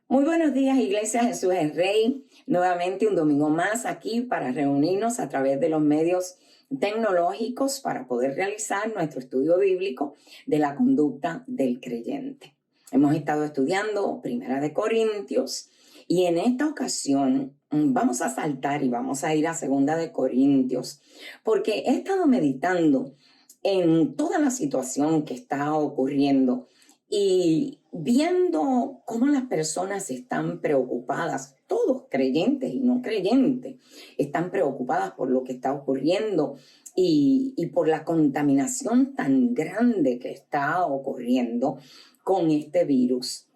Muy buenos días, Iglesia Jesús es Rey. Nuevamente un domingo más aquí para reunirnos a través de los medios tecnológicos para poder realizar nuestro estudio bíblico de la conducta del creyente. Hemos estado estudiando Primera de Corintios y en esta ocasión vamos a saltar y vamos a ir a Segunda de Corintios porque he estado meditando en toda la situación que está ocurriendo y viendo cómo las personas están preocupadas, todos creyentes y no creyentes, están preocupadas por lo que está ocurriendo y por la contaminación tan grande que está ocurriendo con este virus.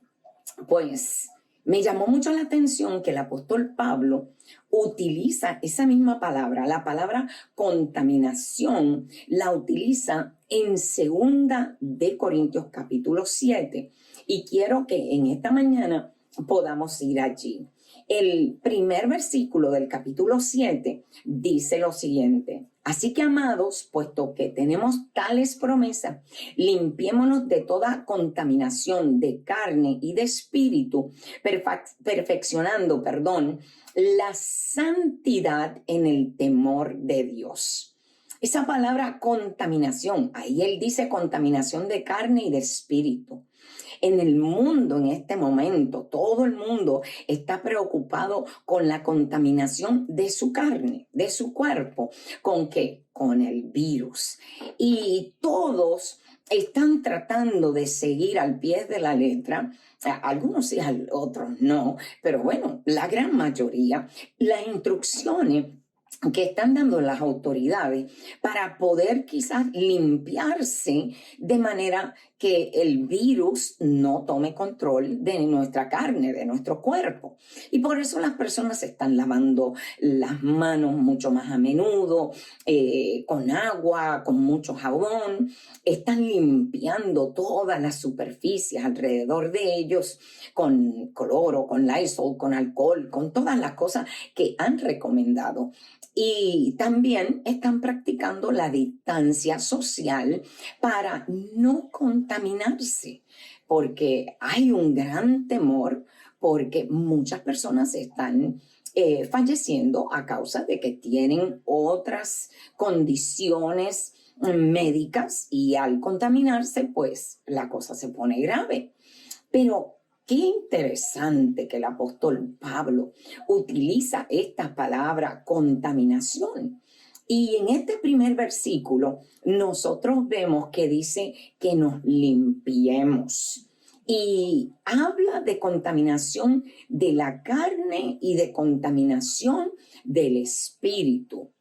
Pues me llamó mucho la atención que el apóstol Pablo utiliza esa misma palabra, la palabra contaminación, la utiliza en Segunda de Corintios capítulo 7. Y quiero que en esta mañana podamos ir allí. El primer versículo del capítulo 7 dice lo siguiente: así que, amados, puesto que tenemos tales promesas, limpiémonos de toda contaminación de carne y de espíritu, perfeccionando la santidad en el temor de Dios. Esa palabra contaminación, ahí él dice contaminación de carne y de espíritu. En el mundo, en este momento, todo el mundo está preocupado con la contaminación de su carne, de su cuerpo. ¿Con qué? Con el virus. Y todos están tratando de seguir al pie de la letra, algunos sí, otros no, pero bueno, la gran mayoría, las instrucciones que están dando las autoridades para poder quizás limpiarse de manera que el virus no tome control de nuestra carne, de nuestro cuerpo. Y por eso las personas se están lavando las manos mucho más a menudo, con agua, con mucho jabón, están limpiando todas las superficies alrededor de ellos con cloro, con Lysol, con alcohol, con todas las cosas que han recomendado. Y también están practicando la distancia social para no contaminarse, porque hay un gran temor, porque muchas personas están falleciendo a causa de que tienen otras condiciones médicas y al contaminarse, pues la cosa se pone grave. Pero qué interesante que el apóstol Pablo utiliza esta palabra contaminación. Y en este primer versículo nosotros vemos que dice que nos limpiemos. Y habla de contaminación de la carne y de contaminación del espíritu.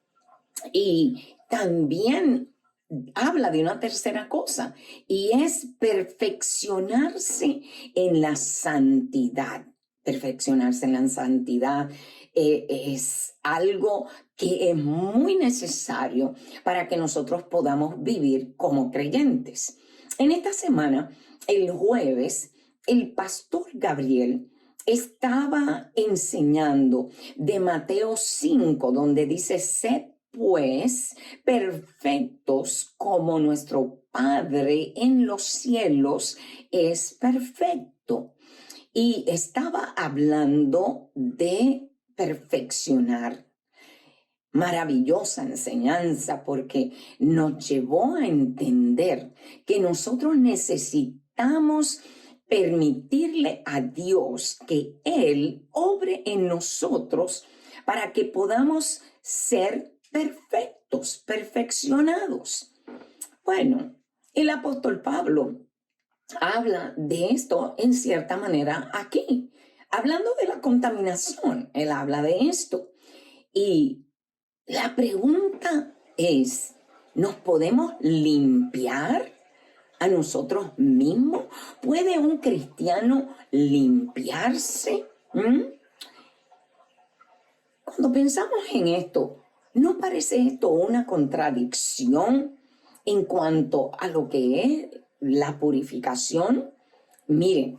Y también habla de una tercera cosa, y es perfeccionarse en la santidad. Perfeccionarse en la santidad es algo que es muy necesario para que nosotros podamos vivir como creyentes. En esta semana, el jueves, el pastor Gabriel estaba enseñando de Mateo 5, donde dice: sed pues perfectos como nuestro Padre en los cielos es perfecto. Y estaba hablando de perfeccionar. Maravillosa enseñanza, porque nos llevó a entender que nosotros necesitamos permitirle a Dios que Él obre en nosotros para que podamos ser perfectos, perfeccionados. Bueno, el apóstol Pablo habla de esto en cierta manera aquí, hablando de la contaminación. Él habla de esto. Y la pregunta es: ¿nos podemos limpiar a nosotros mismos? ¿Puede un cristiano limpiarse? Cuando pensamos en esto, ¿no parece esto una contradicción en cuanto a lo que es la purificación? Miren,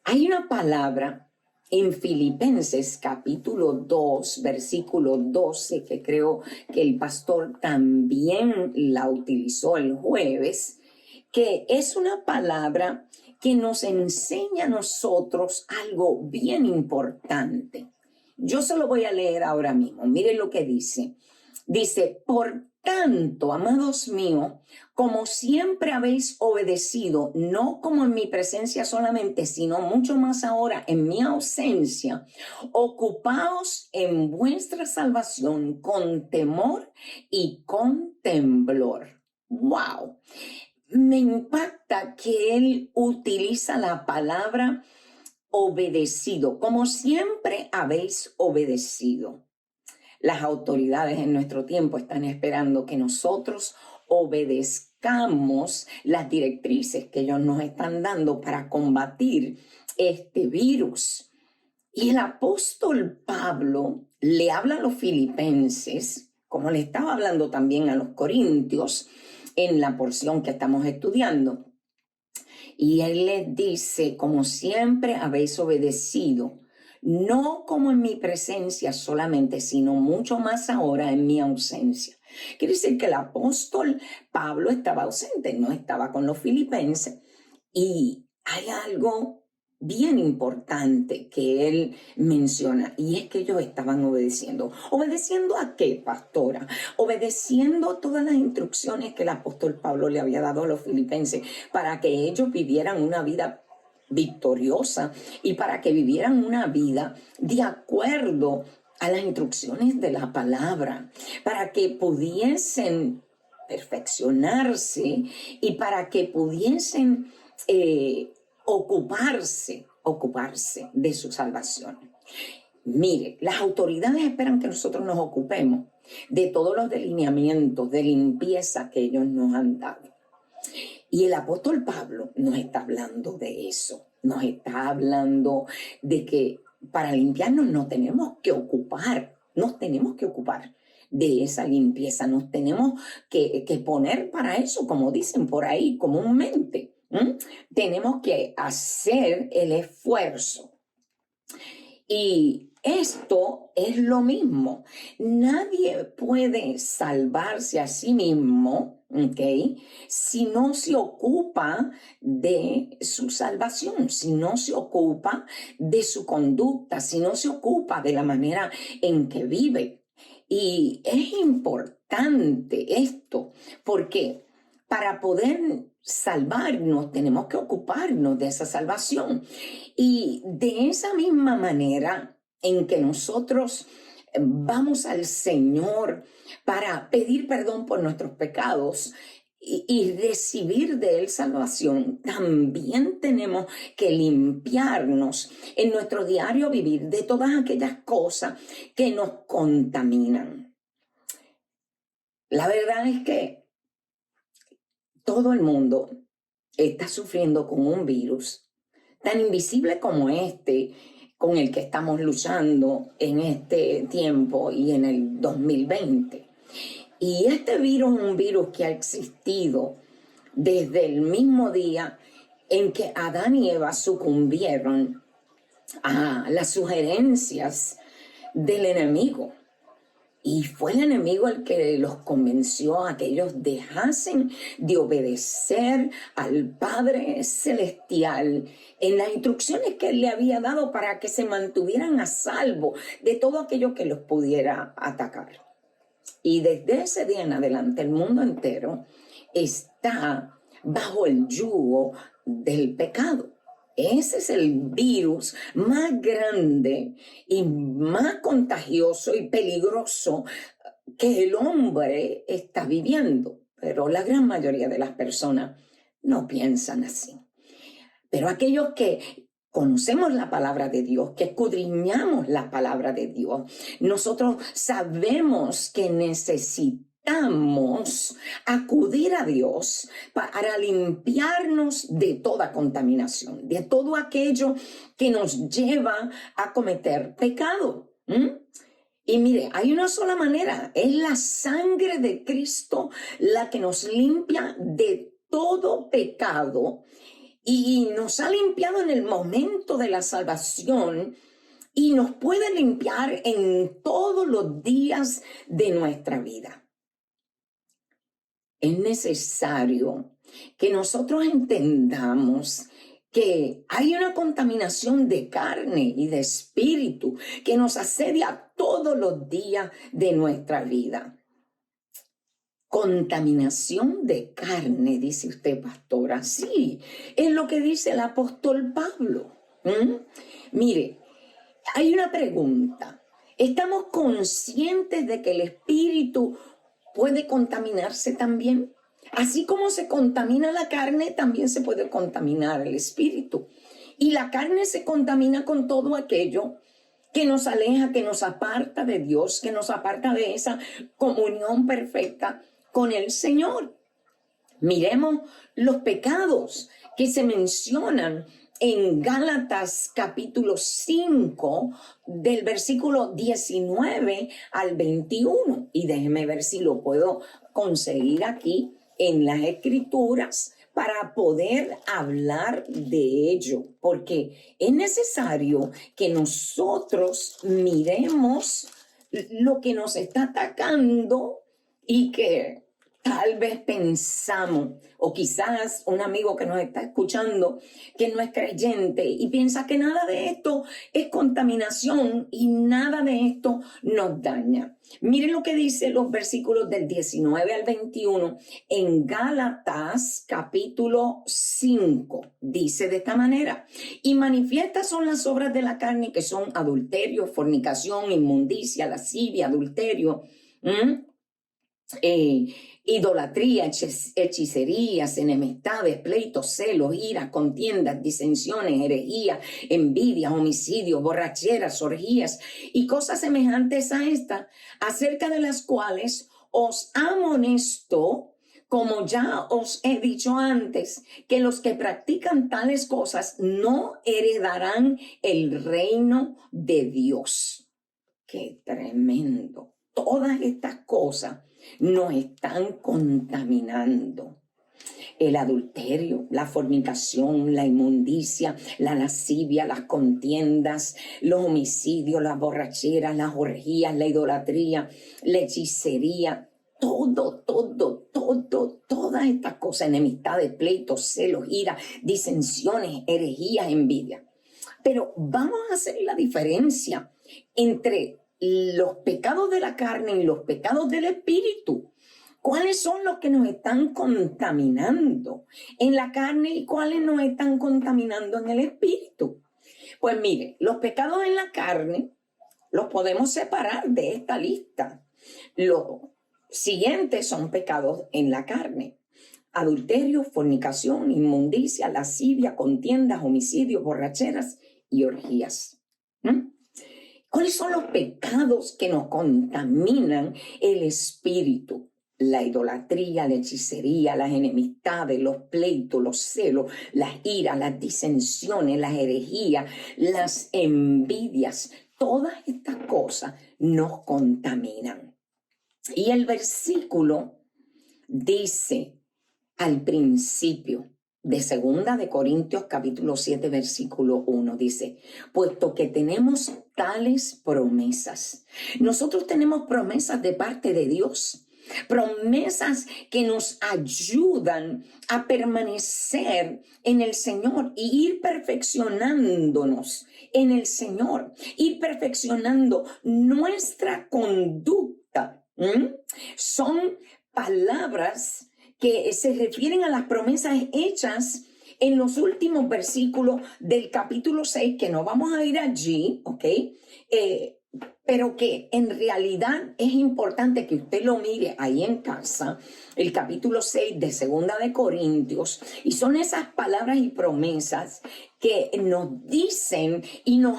hay una palabra en Filipenses capítulo 2, versículo 12, que creo que el pastor también la utilizó el jueves, que es una palabra que nos enseña a nosotros algo bien importante. Yo se lo voy a leer ahora mismo. Miren lo que dice. Dice, por tanto, amados míos, como siempre habéis obedecido, no como en mi presencia solamente, sino mucho más ahora en mi ausencia, ocupaos en vuestra salvación con temor y con temblor. ¡Wow! Me impacta que él utiliza la palabra obedecido, como siempre habéis obedecido. Las autoridades en nuestro tiempo están esperando que nosotros obedezcamos las directrices que ellos nos están dando para combatir este virus. Y el apóstol Pablo le habla a los filipenses, como le estaba hablando también a los corintios en la porción que estamos estudiando. Y él les dice, como siempre habéis obedecido, no como en mi presencia solamente, sino mucho más ahora en mi ausencia. Quiere decir que el apóstol Pablo estaba ausente, no estaba con los filipenses. Y hay algo bien importante que él menciona, y es que ellos estaban obedeciendo. ¿Obedeciendo a qué, pastora? Obedeciendo todas las instrucciones que el apóstol Pablo le había dado a los filipenses para que ellos vivieran una vida victoriosa y para que vivieran una vida de acuerdo a las instrucciones de la palabra, para que pudiesen perfeccionarse y para que pudiesen ocuparse de su salvación. Mire, las autoridades esperan que nosotros nos ocupemos de todos los delineamientos de limpieza que ellos nos han dado. Y el apóstol Pablo nos está hablando de eso, nos está hablando de que para limpiarnos nos tenemos que ocupar de esa limpieza, nos tenemos que poner para eso, como dicen por ahí comúnmente. Tenemos que hacer el esfuerzo. Y esto es lo mismo. Nadie puede salvarse a sí mismo, ¿ok? Si no se ocupa de su salvación, si no se ocupa de su conducta, si no se ocupa de la manera en que vive. Y es importante esto, porque para poder salvarnos tenemos que ocuparnos de esa salvación. Y de esa misma manera en que nosotros vamos al Señor para pedir perdón por nuestros pecados y recibir de Él salvación, también tenemos que limpiarnos en nuestro diario vivir de todas aquellas cosas que nos contaminan. La verdad es que todo el mundo está sufriendo con un virus tan invisible como este, con el que estamos luchando en este tiempo y en el 2020. Y este virus es un virus que ha existido desde el mismo día en que Adán y Eva sucumbieron a las sugerencias del enemigo. Y fue el enemigo el que los convenció a que ellos dejasen de obedecer al Padre Celestial en las instrucciones que Él le había dado para que se mantuvieran a salvo de todo aquello que los pudiera atacar. Y desde ese día en adelante el mundo entero está bajo el yugo del pecado. Ese es el virus más grande y más contagioso y peligroso que el hombre está viviendo. Pero la gran mayoría de las personas no piensan así. Pero aquellos que conocemos la palabra de Dios, que escudriñamos la palabra de Dios, nosotros sabemos que necesitamos acudir a Dios para limpiarnos de toda contaminación, de todo aquello que nos lleva a cometer pecado. Y mire, hay una sola manera, es la sangre de Cristo la que nos limpia de todo pecado y nos ha limpiado en el momento de la salvación y nos puede limpiar en todos los días de nuestra vida. Es necesario que nosotros entendamos que hay una contaminación de carne y de espíritu que nos asedia todos los días de nuestra vida. Contaminación de carne, dice usted, pastora. Sí, es lo que dice el apóstol Pablo. Mire, hay una pregunta. ¿Estamos conscientes de que el espíritu puede contaminarse también? Así como se contamina la carne, también se puede contaminar el espíritu. Y la carne se contamina con todo aquello que nos aleja, que nos aparta de Dios, que nos aparta de esa comunión perfecta con el Señor. Miremos los pecados que se mencionan en Gálatas capítulo 5, del versículo 19 al 21. Y déjeme ver si lo puedo conseguir aquí en las Escrituras para poder hablar de ello, porque es necesario que nosotros miremos lo que nos está atacando y que tal vez pensamos, o quizás un amigo que nos está escuchando que no es creyente y piensa que nada de esto es contaminación y nada de esto nos daña. Miren lo que dice los versículos del 19 al 21 en Gálatas capítulo 5. Dice de esta manera: y manifiestas son las obras de la carne, que son adulterio, fornicación, inmundicia, lascivia, adulterio, idolatría, hechicerías, enemistades, pleitos, celos, iras, contiendas, disensiones, herejías, envidias, homicidios, borracheras, orgías y cosas semejantes a estas, acerca de las cuales os amonesto, como ya os he dicho antes, que los que practican tales cosas no heredarán el reino de Dios. ¡Qué tremendo! Todas estas cosas nos están contaminando. El adulterio, la fornicación, la inmundicia, la lascivia, las contiendas, los homicidios, las borracheras, las orgías, la idolatría, la hechicería, todas estas cosas, enemistades, pleitos, celos, ira, disensiones, herejías, envidia. Pero vamos a hacer la diferencia entre los pecados de la carne y los pecados del espíritu. ¿Cuáles son los que nos están contaminando en la carne y cuáles nos están contaminando en el espíritu? Pues mire, los pecados en la carne los podemos separar de esta lista. Los siguientes son pecados en la carne: adulterio, fornicación, inmundicia, lascivia, contiendas, homicidios, borracheras y orgías. ¿Cuáles son los pecados que nos contaminan el espíritu? La idolatría, la hechicería, las enemistades, los pleitos, los celos, las iras, las disensiones, las herejías, las envidias. Todas estas cosas nos contaminan. Y el versículo dice al principio de 2 de Corintios capítulo 7 versículo 1, dice: puesto que tenemos tales promesas. Nosotros tenemos promesas de parte de Dios, promesas que nos ayudan a permanecer en el Señor y ir perfeccionándonos en el Señor, ir perfeccionando nuestra conducta. Son palabras que se refieren a las promesas hechas en los últimos versículos del capítulo 6, que no vamos a ir allí, ¿ok? Pero que en realidad es importante que usted lo mire ahí en casa, el capítulo 6 de 2 de Corintios, y son esas palabras y promesas que nos dicen y nos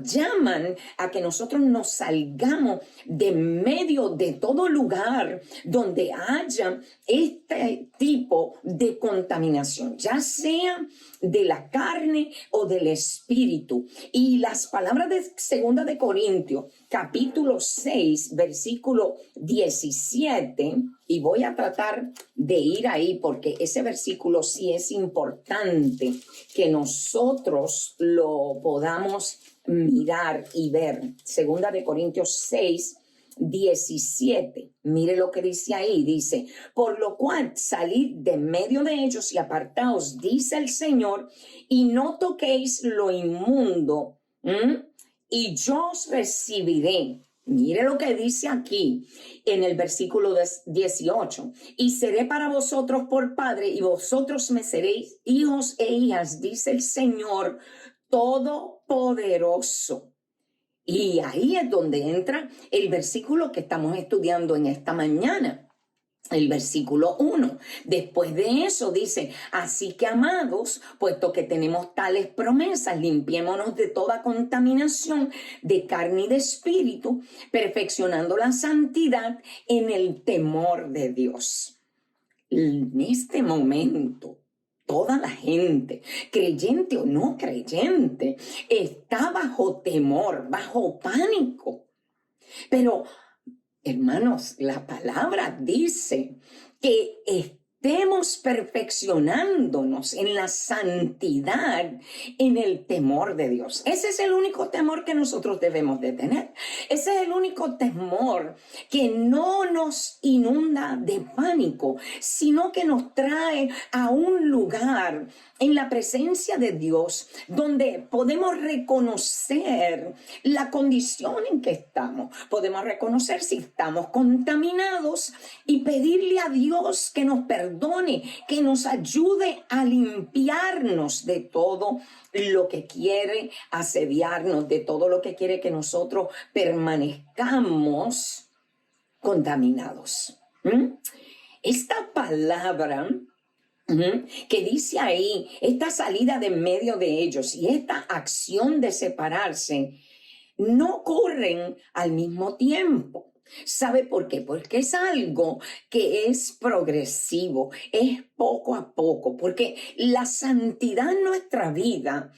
llaman a que nosotros nos salgamos de medio de todo lugar donde haya este tipo de contaminación, ya sea de la carne o del espíritu. Y las palabras de 2 de Corintios, capítulo 6, versículo 17, y voy a tratar de ir ahí porque ese versículo sí es importante que nosotros lo podamos mirar y ver. 2 de Corintios 6, 17. Mire lo que dice ahí, dice, por lo cual salid de medio de ellos y apartaos, dice el Señor, y no toquéis lo inmundo, y yo os recibiré. Mire lo que dice aquí en el versículo 18. Y seré para vosotros por padre y vosotros me seréis hijos e hijas, dice el Señor Todopoderoso. Y ahí es donde entra el versículo que estamos estudiando en esta mañana. El versículo 1. Después de eso dice, así que amados, puesto que tenemos tales promesas, limpiémonos de toda contaminación de carne y de espíritu, perfeccionando la santidad en el temor de Dios. En este momento, toda la gente, creyente o no creyente, está bajo temor, bajo pánico. Pero hermanos, la palabra dice que estemos perfeccionándonos en la santidad, en el temor de Dios. Ese es el único temor que nosotros debemos de tener. Ese es el único temor que no nos inunda de pánico, sino que nos trae a un lugar en la presencia de Dios donde podemos reconocer la condición en que estamos. Podemos reconocer si estamos contaminados y pedirle a Dios que nos perdone, que nos ayude a limpiarnos de todo lo que quiere asediarnos, de todo lo que quiere que nosotros permanezcamos contaminados. Esta palabra que dice ahí, esta salida de en medio de ellos y esta acción de separarse no ocurren al mismo tiempo. ¿Sabe por qué? Porque es algo que es progresivo, es poco a poco, porque la santidad en nuestra vida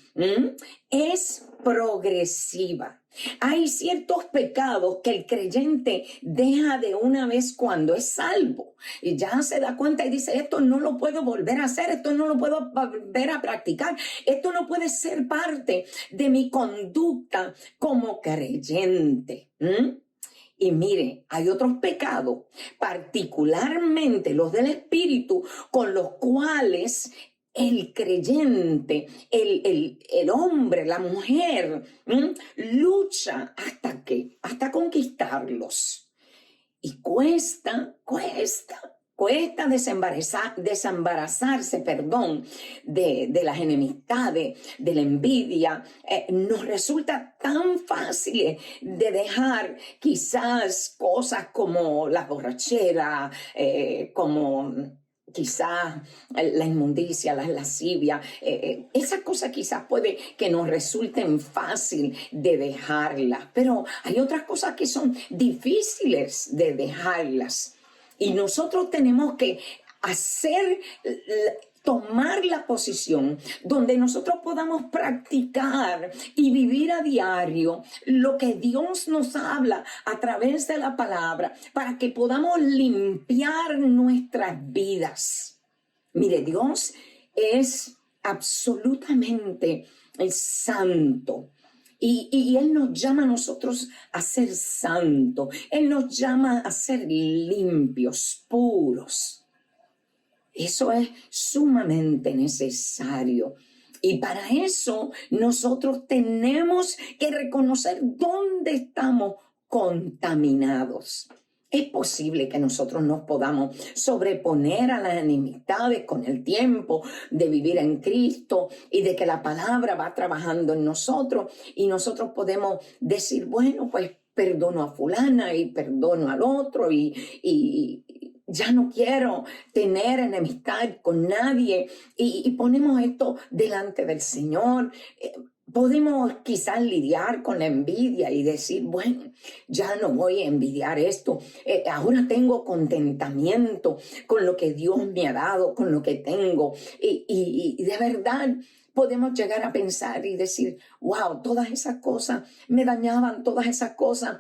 es progresiva. Hay ciertos pecados que el creyente deja de una vez cuando es salvo y ya se da cuenta y dice, esto no lo puedo volver a hacer, esto no lo puedo volver a practicar, esto no puede ser parte de mi conducta como creyente. Y mire, hay otros pecados, particularmente los del espíritu, con los cuales el creyente, el hombre, la mujer, lucha hasta conquistarlos. Y cuesta desembarazarse, de las enemistades, de la envidia. Nos resulta tan fácil de dejar quizás cosas como la borrachera, como quizás la inmundicia, la lascivia, esas cosas quizás puede que nos resulten fácil de dejarlas, pero hay otras cosas que son difíciles de dejarlas. Y nosotros tenemos que tomar la posición donde nosotros podamos practicar y vivir a diario lo que Dios nos habla a través de la palabra para que podamos limpiar nuestras vidas. Mire, Dios es absolutamente santo. Y Él nos llama a nosotros a ser santos. Él nos llama a ser limpios, puros. Eso es sumamente necesario. Y para eso nosotros tenemos que reconocer dónde estamos contaminados. Es posible que nosotros nos podamos sobreponer a las enemistades con el tiempo de vivir en Cristo y de que la palabra va trabajando en nosotros y nosotros podemos decir, bueno, pues perdono a fulana y perdono al otro y ya no quiero tener enemistad con nadie y ponemos esto delante del Señor. Podemos quizás lidiar con la envidia y decir, bueno, ya no voy a envidiar esto. Ahora tengo contentamiento con lo que Dios me ha dado, con lo que tengo. Y de verdad podemos llegar a pensar y decir, wow, todas esas cosas me dañaban, todas esas cosas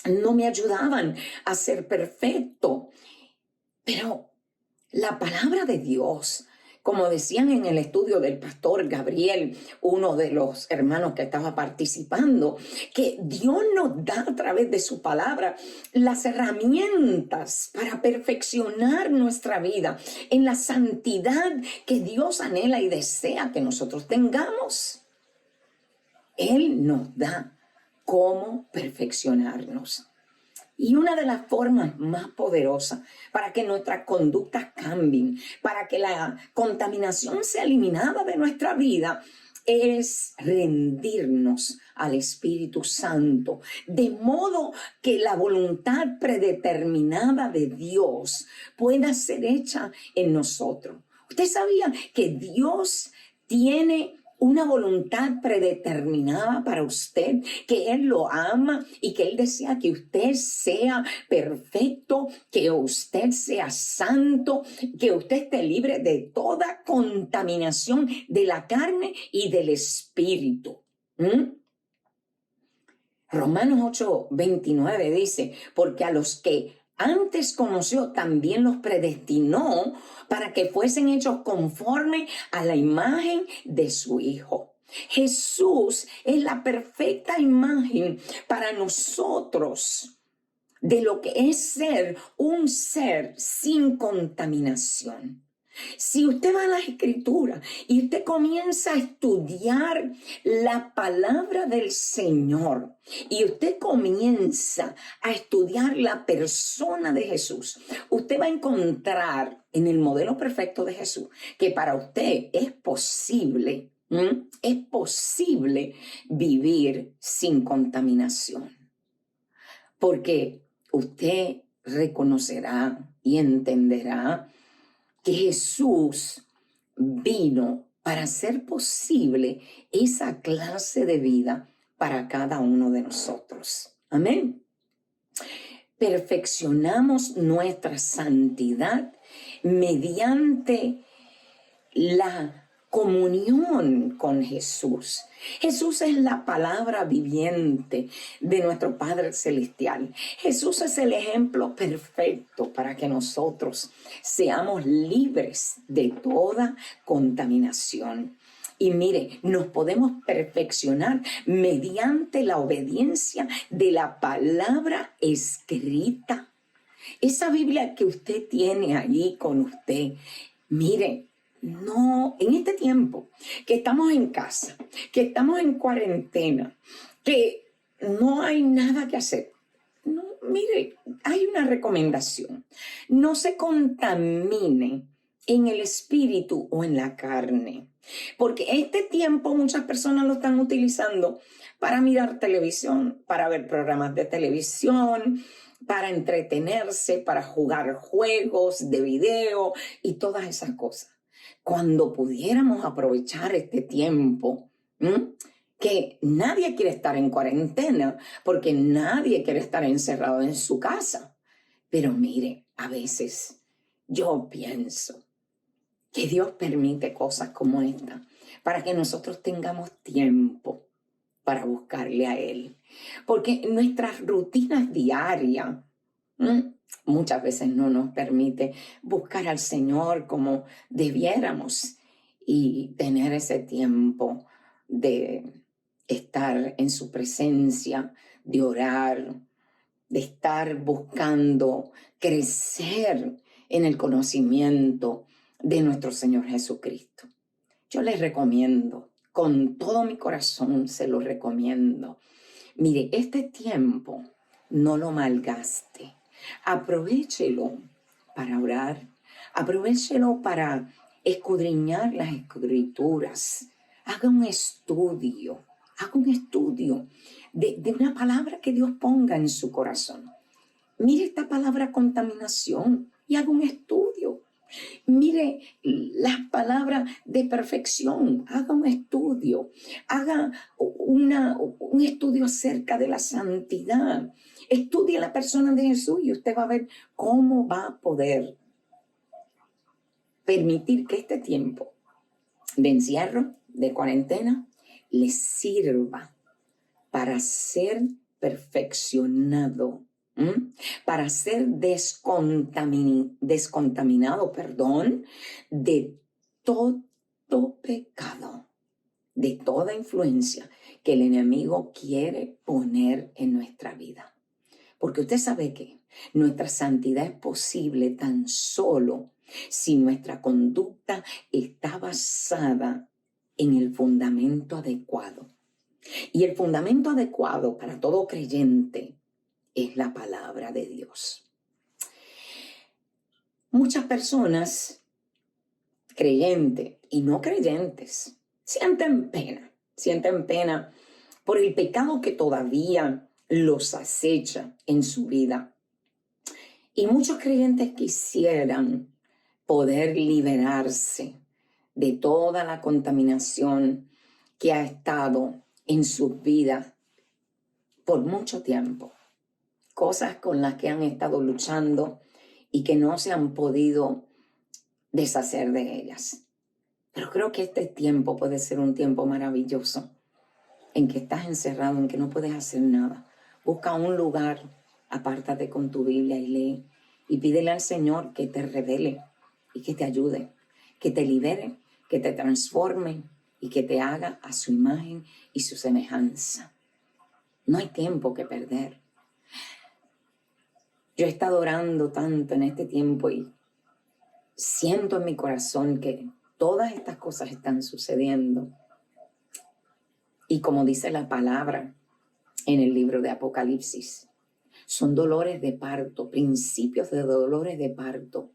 no me ayudaban a ser perfecto. Pero la palabra de Dios Como decían en el estudio del pastor Gabriel, uno de los hermanos que estaba participando, que Dios nos da a través de su palabra las herramientas para perfeccionar nuestra vida en la santidad que Dios anhela y desea que nosotros tengamos. Él nos da cómo perfeccionarnos. Y una de las formas más poderosas para que nuestras conductas cambien, para que la contaminación sea eliminada de nuestra vida, es rendirnos al Espíritu Santo, de modo que la voluntad predeterminada de Dios pueda ser hecha en nosotros. ¿Usted sabía que Dios tiene una voluntad predeterminada para usted, que Él lo ama y que Él desea que usted sea perfecto, que usted sea santo, que usted esté libre de toda contaminación de la carne y del espíritu? Romanos 8:29 dice, porque a los que antes conoció, también los predestinó para que fuesen hechos conforme a la imagen de su Hijo. Jesús es la perfecta imagen para nosotros de lo que es ser un ser sin contaminación. Si usted va a las Escrituras y usted comienza a estudiar la palabra del Señor y usted comienza a estudiar la persona de Jesús, usted va a encontrar en el modelo perfecto de Jesús que para usted es posible vivir sin contaminación. Porque usted reconocerá y entenderá que Jesús vino para hacer posible esa clase de vida para cada uno de nosotros. Amén. Perfeccionamos nuestra santidad mediante la comunión con Jesús. Jesús es la palabra viviente de nuestro Padre Celestial. Jesús es el ejemplo perfecto para que nosotros seamos libres de toda contaminación. Y mire, nos podemos perfeccionar mediante la obediencia de la palabra escrita. Esa Biblia que usted tiene allí con usted, mire, no, en este tiempo que estamos en casa, que estamos en cuarentena, que no hay nada que hacer. No, mire, hay una recomendación. No se contamine en el espíritu o en la carne. Porque este tiempo muchas personas lo están utilizando para mirar televisión, para ver programas de televisión, para entretenerse, para jugar juegos de video y todas esas cosas. Cuando pudiéramos aprovechar este tiempo, que nadie quiere estar en cuarentena, porque nadie quiere estar encerrado en su casa. Pero mire, a veces yo pienso que Dios permite cosas como esta para que nosotros tengamos tiempo para buscarle a Él. Porque nuestras rutinas diarias muchas veces no nos permite buscar al Señor como debiéramos y tener ese tiempo de estar en su presencia, de orar, de estar buscando crecer en el conocimiento de nuestro Señor Jesucristo. Yo les recomiendo, con todo mi corazón se lo recomiendo. Mire, este tiempo no lo malgaste. Aprovéchelo para orar, aprovéchelo para escudriñar las Escrituras. Haga un estudio de una palabra que Dios ponga en su corazón. Mire esta palabra contaminación y haga un estudio. Mire las palabras de perfección, haga un estudio, haga un estudio acerca de la santidad. Estudie la persona de Jesús y usted va a ver cómo va a poder permitir que este tiempo de encierro, de cuarentena, le sirva para ser perfeccionado, para ser descontaminado, de todo pecado, de toda influencia que el enemigo quiere poner en nuestra vida. Porque usted sabe que nuestra santidad es posible tan solo si nuestra conducta está basada en el fundamento adecuado. Y el fundamento adecuado para todo creyente es la palabra de Dios. Muchas personas, creyentes y no creyentes, sienten pena por el pecado que todavía los acecha en su vida. Y muchos creyentes quisieran poder liberarse de toda la contaminación que ha estado en sus vidas por mucho tiempo. Cosas con las que han estado luchando y que no se han podido deshacer de ellas. Pero creo que este tiempo puede ser un tiempo maravilloso en que estás encerrado, en que no puedes hacer nada. Busca un lugar, apártate con tu Biblia y lee. Y pídele al Señor que te revele y que te ayude, que te libere, que te transforme y que te haga a su imagen y su semejanza. No hay tiempo que perder. Yo he estado orando tanto en este tiempo y siento en mi corazón que todas estas cosas están sucediendo. Y como dice la palabra en el libro de Apocalipsis, son dolores de parto, principios de dolores de parto,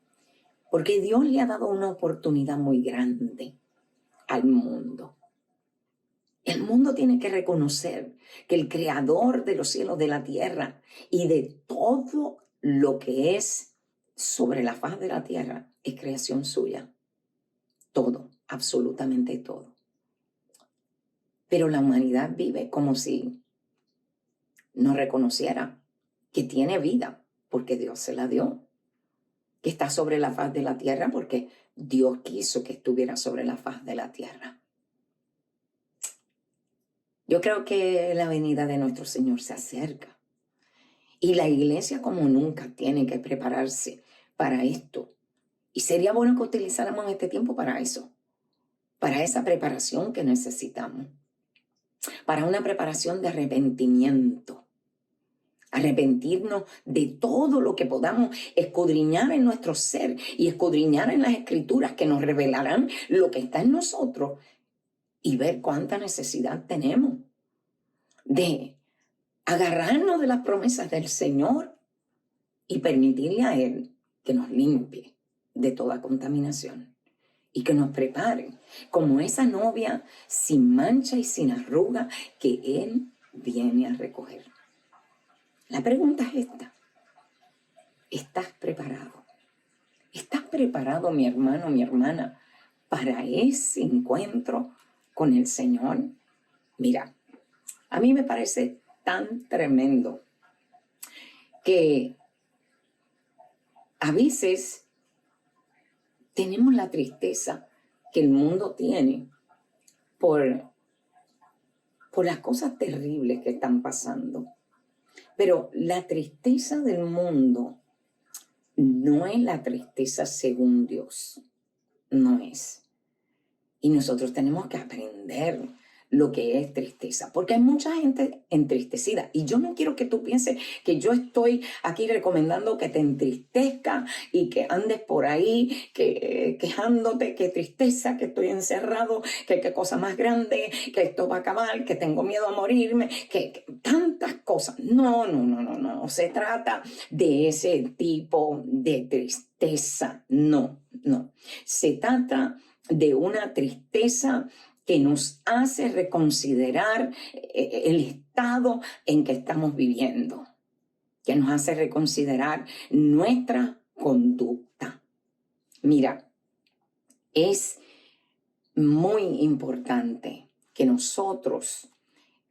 porque Dios le ha dado una oportunidad muy grande al mundo. El mundo tiene que reconocer que el creador de los cielos, de la tierra y de todo lo que es sobre la faz de la tierra es creación suya. Todo, absolutamente todo. Pero la humanidad vive como si no reconociera que tiene vida porque Dios se la dio, que está sobre la faz de la tierra porque Dios quiso que estuviera sobre la faz de la tierra. Yo creo que la venida de nuestro Señor se acerca y la iglesia como nunca tiene que prepararse para esto. Y sería bueno que utilizáramos este tiempo para eso, para esa preparación que necesitamos, para una preparación de arrepentimiento. Arrepentirnos de todo lo que podamos, escudriñar en nuestro ser y escudriñar en las escrituras que nos revelarán lo que está en nosotros y ver cuánta necesidad tenemos de agarrarnos de las promesas del Señor y permitirle a Él que nos limpie de toda contaminación y que nos prepare como esa novia sin mancha y sin arruga que Él viene a recoger. La pregunta es esta: ¿estás preparado? ¿Estás preparado, mi hermano, mi hermana, para ese encuentro con el Señor? Mira, a mí me parece tan tremendo que a veces tenemos la tristeza que el mundo tiene por las cosas terribles que están pasando. Pero la tristeza del mundo no es la tristeza según Dios. No es. Y nosotros tenemos que aprender lo que es tristeza, porque hay mucha gente entristecida y yo no quiero que tú pienses que yo estoy aquí recomendando que te entristezca y que andes por ahí quejándote, que tristeza, que estoy encerrado, que qué cosa más grande, que esto va a acabar, que tengo miedo a morirme, que tantas cosas. No se trata de ese tipo de tristeza, no. Se trata de una tristeza que nos hace reconsiderar el estado en que estamos viviendo, que nos hace reconsiderar nuestra conducta. Mira, es muy importante que nosotros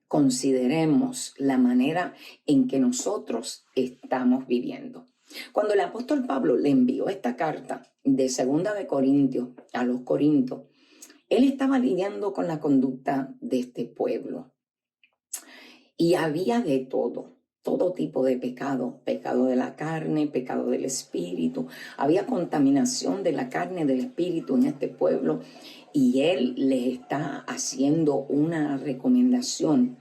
consideremos la manera en que nosotros estamos viviendo. Cuando el apóstol Pablo le envió esta carta de 2 de Corintios a los Corintios, él estaba lidiando con la conducta de este pueblo. Y había de todo. todo tipo de pecado, pecado de la carne, pecado del espíritu. Había contaminación de la carne y del espíritu en este pueblo y él les está haciendo una recomendación.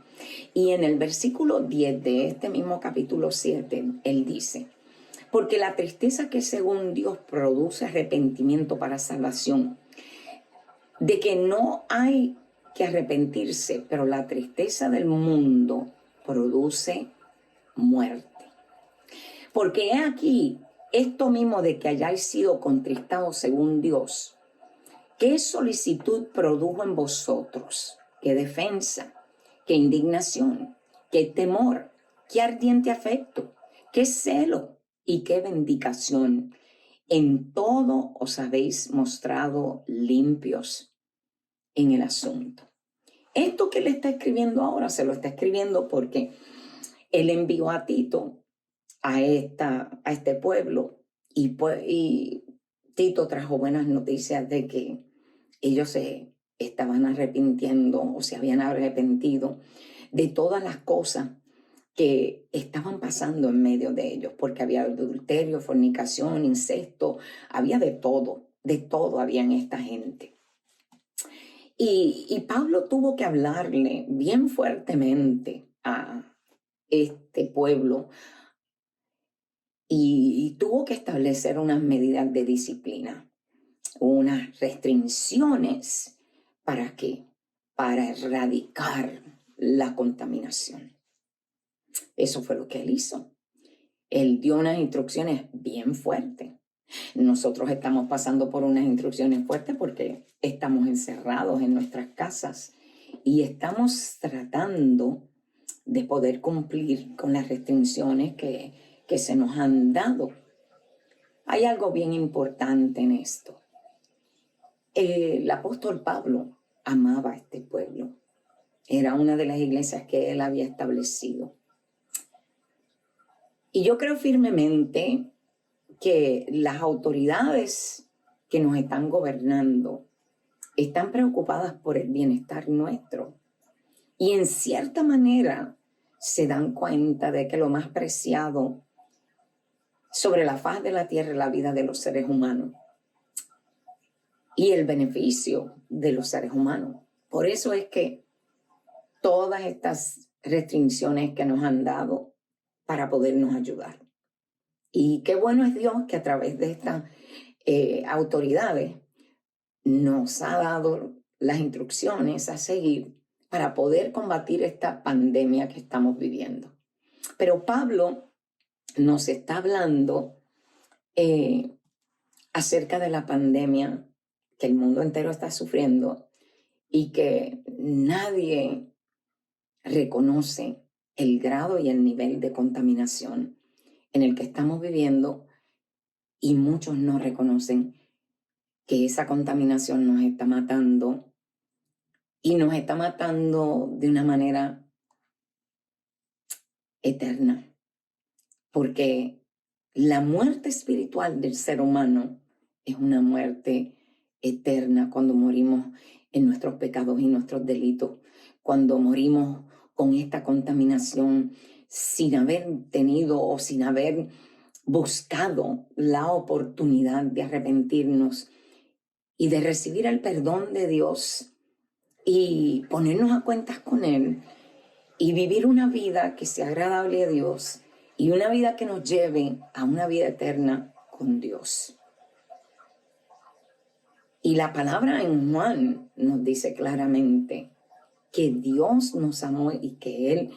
Y en el versículo 10 de este mismo capítulo 7, él dice: porque la tristeza que según Dios produce arrepentimiento para salvación, de que no hay que arrepentirse, pero la tristeza del mundo produce muerte. Porque he aquí esto mismo de que hayáis sido contristados según Dios, ¿qué solicitud produjo en vosotros? ¿Qué defensa? ¿Qué indignación? ¿Qué temor? ¿Qué ardiente afecto? ¿Qué celo? ¿Y qué vindicación? En todo os habéis mostrado limpios en el asunto. Esto que le está escribiendo ahora se lo está escribiendo porque él envió a Tito a este pueblo y Tito trajo buenas noticias de que ellos se estaban arrepintiendo o se habían arrepentido de todas las cosas que estaban pasando en medio de ellos, porque había adulterio, fornicación, incesto, había de todo había en esta gente. Y Pablo tuvo que hablarle bien fuertemente a este pueblo y tuvo que establecer unas medidas de disciplina, unas restricciones. ¿Para qué? Para erradicar la contaminación. Eso fue lo que él hizo. Él dio unas instrucciones bien fuertes. Nosotros estamos pasando por unas instrucciones fuertes porque estamos encerrados en nuestras casas y estamos tratando de poder cumplir con las restricciones que se nos han dado. Hay algo bien importante en esto. El apóstol Pablo amaba a este pueblo. Era una de las iglesias que él había establecido. Y yo creo firmemente que las autoridades que nos están gobernando están preocupadas por el bienestar nuestro. Y en cierta manera se dan cuenta de que lo más preciado sobre la faz de la tierra es la vida de los seres humanos y el beneficio de los seres humanos. Por eso es que todas estas restricciones que nos han dado para podernos ayudar. Y qué bueno es Dios que a través de estas autoridades nos ha dado las instrucciones a seguir para poder combatir esta pandemia que estamos viviendo. Pero Pablo nos está hablando acerca de la pandemia que el mundo entero está sufriendo y que nadie reconoce el grado y el nivel de contaminación en el que estamos viviendo, y muchos no reconocen que esa contaminación nos está matando y nos está matando de una manera eterna, porque la muerte espiritual del ser humano es una muerte eterna cuando morimos en nuestros pecados y nuestros delitos, cuando morimos con esta contaminación sin haber tenido o sin haber buscado la oportunidad de arrepentirnos y de recibir el perdón de Dios y ponernos a cuentas con Él y vivir una vida que sea agradable a Dios y una vida que nos lleve a una vida eterna con Dios. Y la palabra en Juan nos dice claramente que Dios nos amó y que Él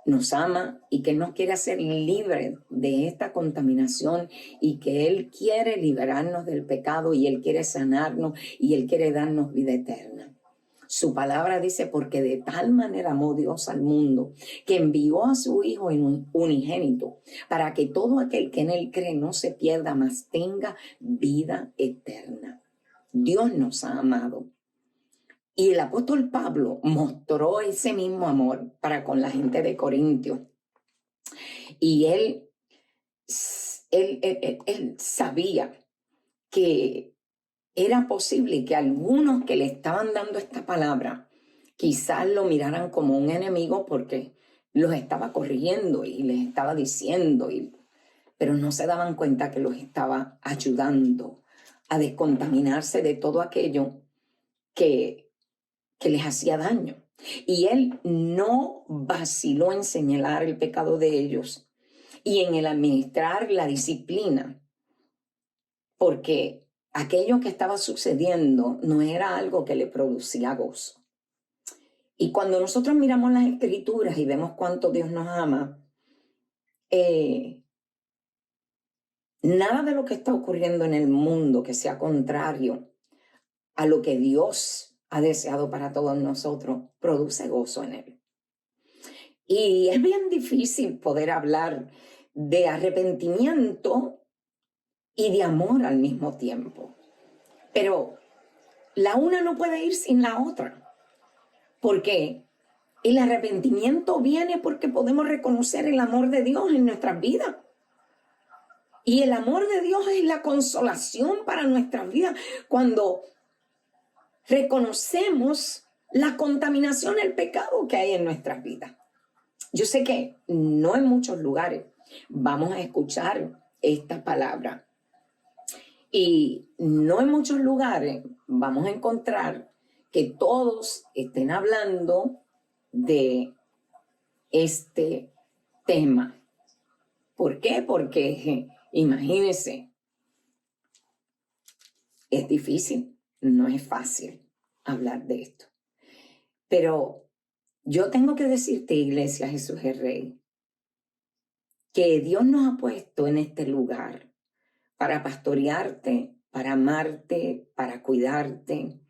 nos ama y que nos quiere hacer libres de esta contaminación y que Él quiere liberarnos del pecado y Él quiere sanarnos y Él quiere darnos vida eterna. Su palabra dice: porque de tal manera amó Dios al mundo, que envió a su Hijo unigénito, para que todo aquel que en Él cree no se pierda, mas tenga vida eterna. Dios nos ha amado. Y el apóstol Pablo mostró ese mismo amor para con la gente de Corintio. Y él sabía que era posible que algunos que le estaban dando esta palabra quizás lo miraran como un enemigo porque los estaba corrigiendo y les estaba diciendo, pero no se daban cuenta que los estaba ayudando a descontaminarse de todo aquello que les hacía daño. Y él no vaciló en señalar el pecado de ellos y en el administrar la disciplina, porque aquello que estaba sucediendo no era algo que le producía gozo. Y cuando nosotros miramos las Escrituras y vemos cuánto Dios nos ama, nada de lo que está ocurriendo en el mundo que sea contrario a lo que Dios ha deseado para todos nosotros produce gozo en él. Y es bien difícil poder hablar de arrepentimiento y de amor al mismo tiempo. Pero la una no puede ir sin la otra. Porque el arrepentimiento viene porque podemos reconocer el amor de Dios en nuestras vidas. Y el amor de Dios es la consolación para nuestras vidas cuando reconocemos la contaminación, el pecado que hay en nuestras vidas. Yo sé que no en muchos lugares vamos a escuchar esta palabra. Y no en muchos lugares vamos a encontrar que todos estén hablando de este tema. ¿Por qué? Porque imagínense, es difícil, no es fácil hablar de esto. Pero yo tengo que decirte, Iglesia Jesús es Rey, que Dios nos ha puesto en este lugar para pastorearte, para amarte, para cuidarte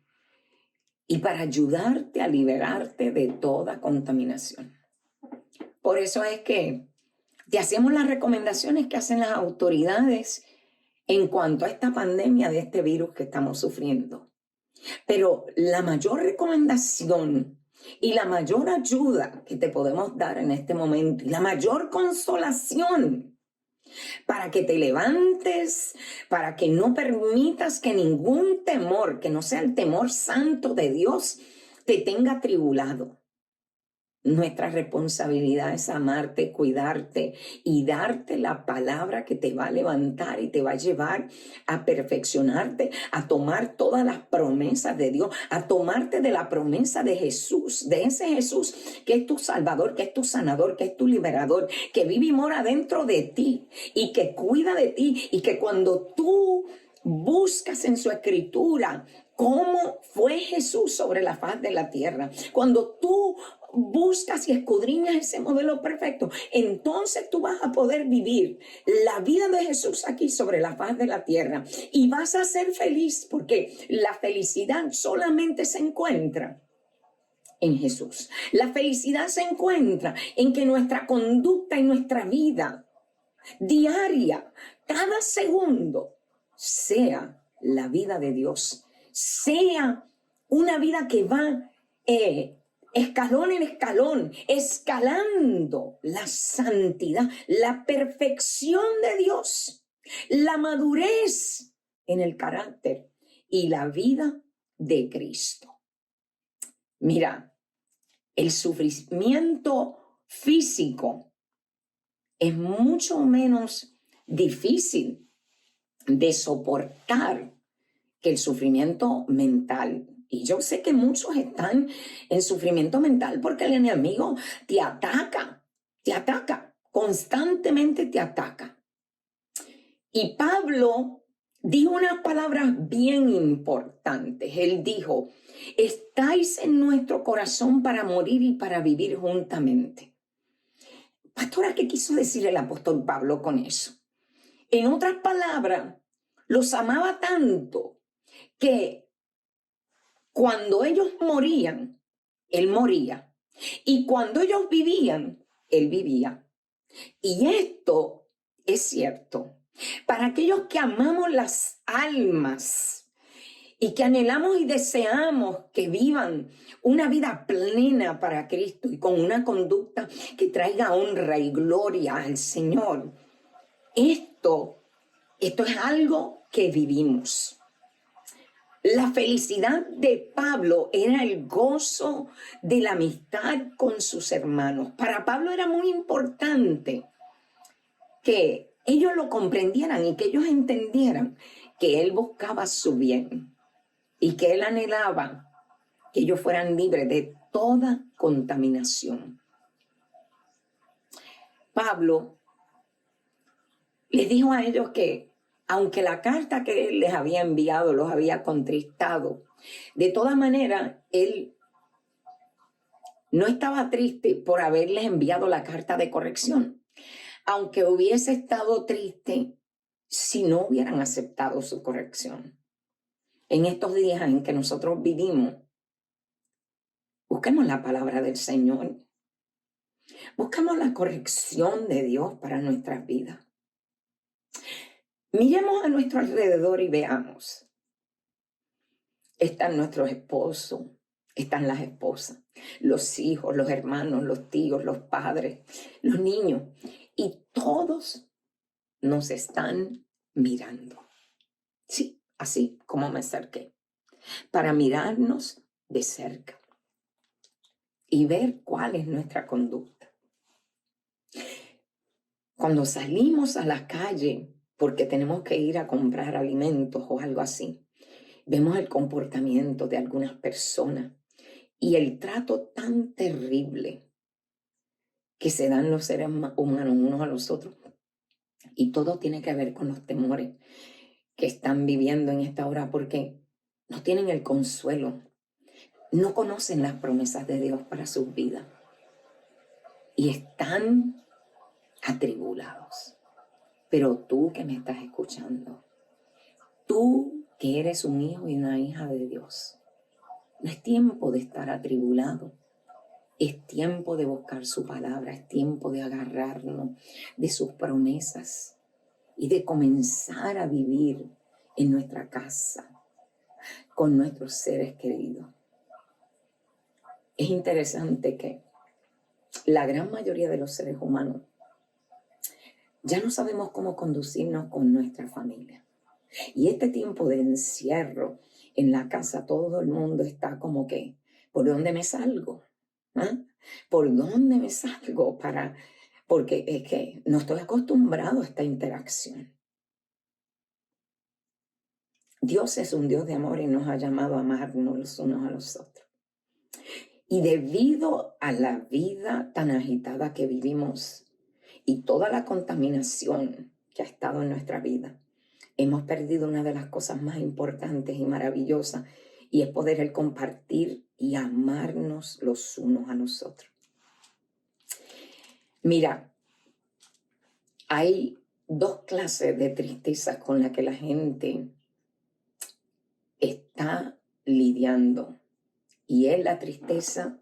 y para ayudarte a liberarte de toda contaminación. Por eso es que te hacemos las recomendaciones que hacen las autoridades en cuanto a esta pandemia de este virus que estamos sufriendo. Pero la mayor recomendación y la mayor ayuda que te podemos dar en este momento y la mayor consolación para que te levantes, para que no permitas que ningún temor, que no sea el temor santo de Dios, te tenga atribulado. Nuestra responsabilidad es amarte, cuidarte y darte la palabra que te va a levantar y te va a llevar a perfeccionarte, a tomar todas las promesas de Dios, a tomarte de la promesa de Jesús, de ese Jesús que es tu Salvador, que es tu sanador, que es tu liberador, que vive y mora dentro de ti y que cuida de ti y que cuando tú buscas en su escritura cómo fue Jesús sobre la faz de la tierra, cuando tú buscas y escudriñas ese modelo perfecto, entonces tú vas a poder vivir la vida de Jesús aquí sobre la faz de la tierra y vas a ser feliz, porque la felicidad solamente se encuentra en Jesús. La felicidad se encuentra en que nuestra conducta y nuestra vida diaria, cada segundo, sea la vida de Dios, sea una vida que va escalón en escalón, escalando la santidad, la perfección de Dios, la madurez en el carácter y la vida de Cristo. Mira, el sufrimiento físico es mucho menos difícil de soportar que el sufrimiento mental. Y yo sé que muchos están en sufrimiento mental porque el enemigo te ataca, constantemente te ataca. Y Pablo dijo unas palabras bien importantes. Él dijo, estáis en nuestro corazón para morir y para vivir juntamente. Pastora, ¿qué quiso decir el apóstol Pablo con eso? En otras palabras, los amaba tanto que cuando ellos morían, él moría. Y cuando ellos vivían, él vivía. Y esto es cierto. Para aquellos que amamos las almas y que anhelamos y deseamos que vivan una vida plena para Cristo y con una conducta que traiga honra y gloria al Señor, esto es algo que vivimos. La felicidad de Pablo era el gozo de la amistad con sus hermanos. Para Pablo era muy importante que ellos lo comprendieran y que ellos entendieran que él buscaba su bien y que él anhelaba que ellos fueran libres de toda contaminación. Pablo les dijo a ellos que aunque la carta que él les había enviado los había contristado, de todas maneras él no estaba triste por haberles enviado la carta de corrección, aunque hubiese estado triste si no hubieran aceptado su corrección. En estos días en que nosotros vivimos, busquemos la palabra del Señor, busquemos la corrección de Dios para nuestras vidas. Miremos a nuestro alrededor y veamos. Están nuestros esposos, están las esposas, los hijos, los hermanos, los tíos, los padres, los niños. Y todos nos están mirando. Sí, así como me acerqué. Para mirarnos de cerca y ver cuál es nuestra conducta. Cuando salimos a la calle porque tenemos que ir a comprar alimentos o algo así, vemos el comportamiento de algunas personas y el trato tan terrible que se dan los seres humanos unos a los otros. Y todo tiene que ver con los temores que están viviendo en esta hora porque no tienen el consuelo, no conocen las promesas de Dios para sus vidas y están atribulados. Pero tú que me estás escuchando, tú que eres un hijo y una hija de Dios, no es tiempo de estar atribulado. Es tiempo de buscar su palabra, es tiempo de agarrarnos de sus promesas y de comenzar a vivir en nuestra casa con nuestros seres queridos. Es interesante que la gran mayoría de los seres humanos ya no sabemos cómo conducirnos con nuestra familia. Y este tiempo de encierro en la casa, todo el mundo está como que, ¿por dónde me salgo? ¿Ah? ¿Por dónde me salgo? Porque es que no estoy acostumbrado a esta interacción. Dios es un Dios de amor y nos ha llamado a amarnos los unos a los otros. Y debido a la vida tan agitada que vivimos y toda la contaminación que ha estado en nuestra vida, hemos perdido una de las cosas más importantes y maravillosas, y es poder el compartir y amarnos los unos a los otros. Mira, hay dos clases de tristeza con las que la gente está lidiando, y es la tristeza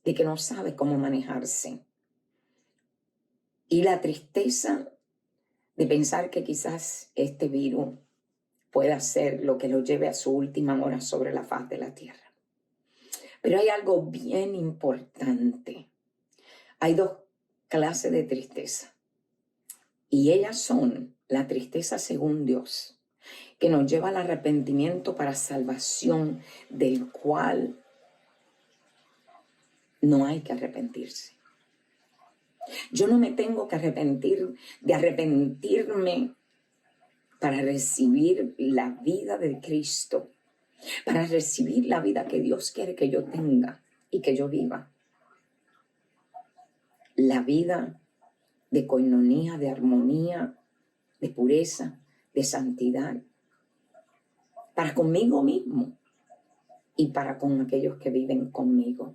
de que no sabe cómo manejarse y la tristeza de pensar que quizás este virus pueda ser lo que lo lleve a su última hora sobre la faz de la tierra. Pero hay algo bien importante. Hay dos clases de tristeza y ellas son la tristeza según Dios, que nos lleva al arrepentimiento para salvación, del cual no hay que arrepentirse. Yo no me tengo que arrepentir de arrepentirme para recibir la vida de Cristo, para recibir la vida que Dios quiere que yo tenga y que yo viva. La vida de coinonía, de armonía, de pureza, de santidad, para conmigo mismo y para con aquellos que viven conmigo.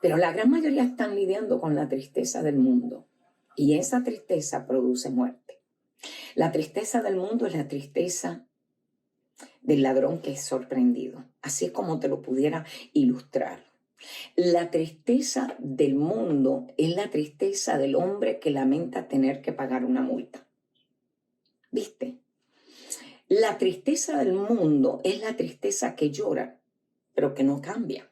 Pero la gran mayoría están lidiando con la tristeza del mundo y esa tristeza produce muerte. La tristeza del mundo es la tristeza del ladrón que es sorprendido. Así es como te lo pudiera ilustrar. La tristeza del mundo es la tristeza del hombre que lamenta tener que pagar una multa. ¿Viste? La tristeza del mundo es la tristeza que llora, pero que no cambia.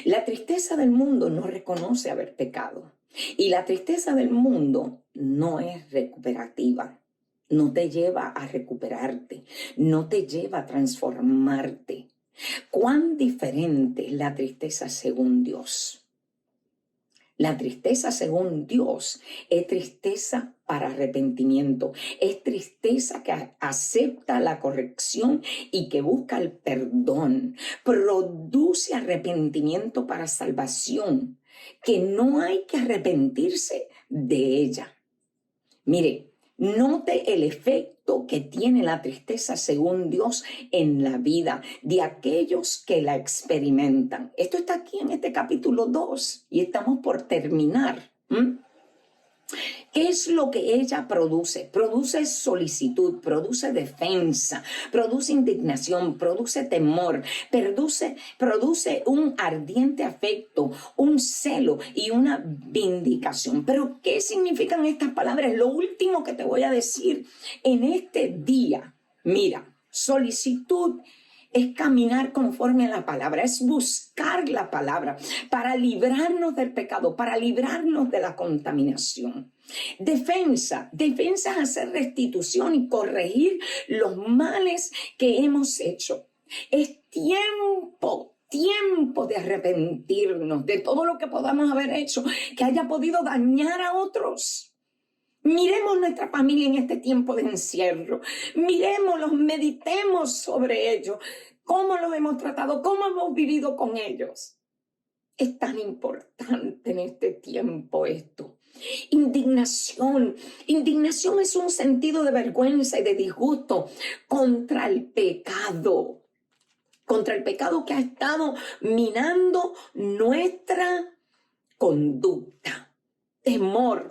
La tristeza del mundo no reconoce haber pecado. Y la tristeza del mundo no es recuperativa. no te lleva a recuperarte, no te lleva a transformarte. ¿Cuán diferente es la tristeza según Dios? La tristeza según Dios es tristeza para arrepentimiento, es tristeza que acepta la corrección y que busca el perdón, produce arrepentimiento para salvación, que no hay que arrepentirse de ella. Mire, note el efecto que tiene la tristeza según Dios en la vida de aquellos que la experimentan. Esto está aquí en este capítulo 2 y estamos por terminar. ¿Qué es lo que ella produce? Produce solicitud, produce defensa, produce indignación, produce temor, produce un ardiente afecto, un celo y una vindicación. Pero ¿qué significan estas palabras? Lo último que te voy a decir en este día. Mira, solicitud es caminar conforme a la palabra, es buscar la palabra para librarnos del pecado, para librarnos de la contaminación. Defensa es hacer restitución y corregir los males que hemos hecho. Es tiempo de arrepentirnos de todo lo que podamos haber hecho que haya podido dañar a otros. Miremos nuestra familia en este tiempo de encierro. Miremoslos, meditemos sobre ellos. ¿Cómo los hemos tratado? ¿Cómo hemos vivido con ellos? Es tan importante en este tiempo esto. Indignación. Indignación es un sentido de vergüenza y de disgusto contra el pecado. Contra el pecado que ha estado minando nuestra conducta. Temor.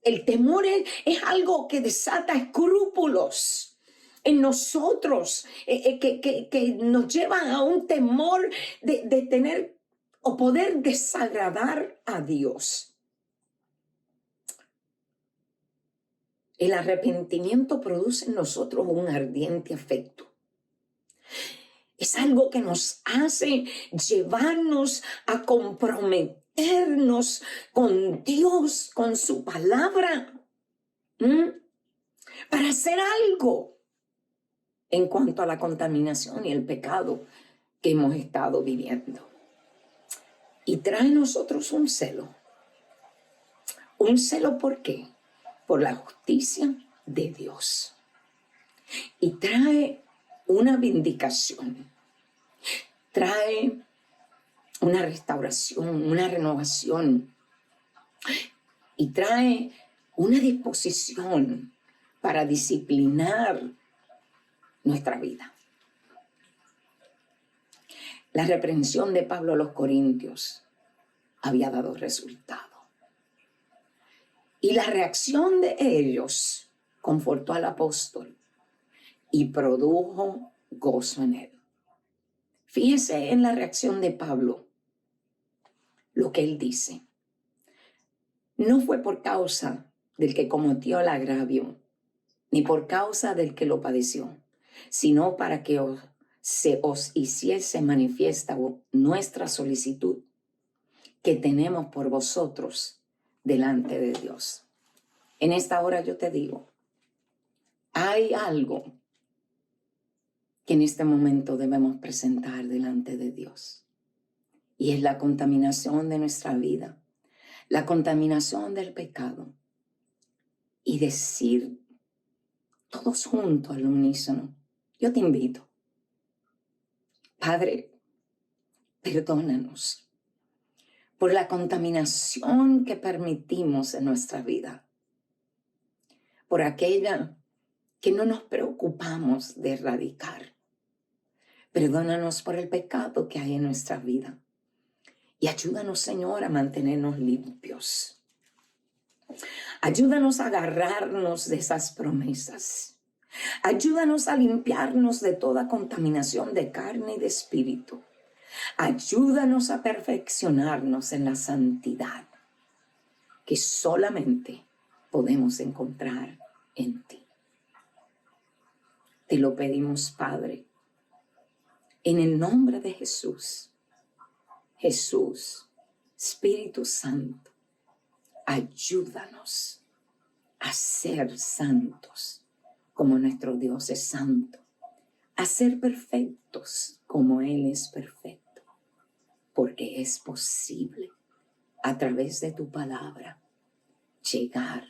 El temor es algo que desata escrúpulos en nosotros, que nos lleva a un temor de tener o poder desagradar a Dios. El arrepentimiento produce en nosotros un ardiente afecto. Es algo que nos hace llevarnos a comprometernos con Dios, con su palabra, para hacer algo en cuanto a la contaminación y el pecado que hemos estado viviendo. Y trae a nosotros un celo. ¿Un celo por qué? Por la justicia de Dios. Y trae una vindicación. Trae una restauración, una renovación. Y trae una disposición para disciplinar nuestra vida. La reprensión de Pablo a los Corintios había dado resultado. Y la reacción de ellos confortó al apóstol y produjo gozo en él. Fíjese en la reacción de Pablo, lo que él dice. No fue por causa del que cometió el agravio, ni por causa del que lo padeció, sino para que se os hiciese manifiesta nuestra solicitud que tenemos por vosotros delante de Dios. En esta hora yo te digo, hay algo que en este momento debemos presentar delante de Dios. Y es la contaminación de nuestra vida, la contaminación del pecado. Y decir todos juntos al unísono, yo te invito, Padre, perdónanos por la contaminación que permitimos en nuestra vida, por aquella que no nos preocupamos de erradicar. Perdónanos por el pecado que hay en nuestra vida y ayúdanos, Señor, a mantenernos limpios. Ayúdanos a agarrarnos de esas promesas. Ayúdanos a limpiarnos de toda contaminación de carne y de espíritu. Ayúdanos a perfeccionarnos en la santidad que solamente podemos encontrar en ti. Te lo pedimos, Padre, en el nombre de Jesús. Jesús, Espíritu Santo, ayúdanos a ser santos como nuestro Dios es santo, a ser perfectos como Él es perfecto, porque es posible a través de tu palabra llegar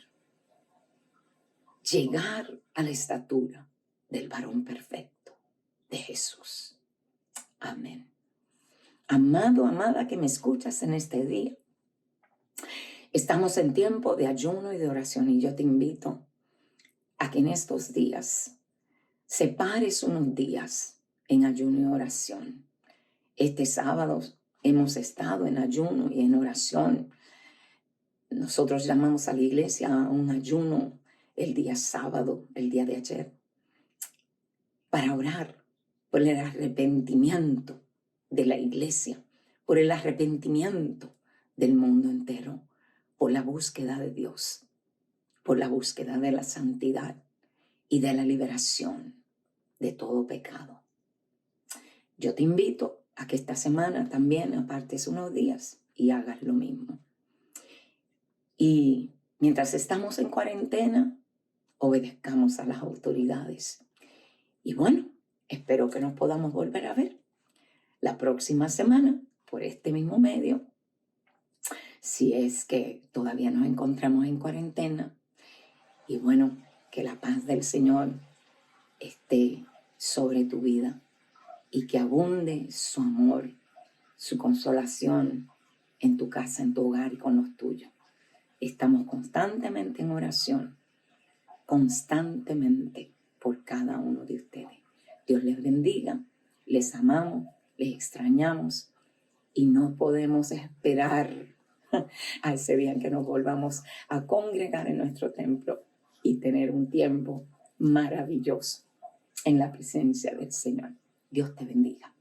a la estatura del varón perfecto de Jesús. Amén. Amado, amada que me escuchas en este día, estamos en tiempo de ayuno y de oración y yo te invito a que en estos días separes unos días en ayuno y oración. Este sábado hemos estado en ayuno y en oración. Nosotros llamamos a la iglesia a un ayuno el día sábado, el día de ayer, para orar por el arrepentimiento de la iglesia, por el arrepentimiento del mundo entero, por la búsqueda de Dios, por la búsqueda de la santidad y de la liberación de todo pecado. Yo te invito a que esta semana también apartes unos días y hagas lo mismo. Y mientras estamos en cuarentena, obedezcamos a las autoridades. Y bueno, espero que nos podamos volver a ver la próxima semana por este mismo medio, si es que todavía nos encontramos en cuarentena. Y bueno, que la paz del Señor esté sobre tu vida y que abunde su amor, su consolación en tu casa, en tu hogar y con los tuyos. Estamos constantemente en oración, constantemente por cada uno de ustedes. Dios les bendiga, les amamos, les extrañamos y no podemos esperar a ese día en que nos volvamos a congregar en nuestro templo y tener un tiempo maravilloso en la presencia del Señor. Dios te bendiga.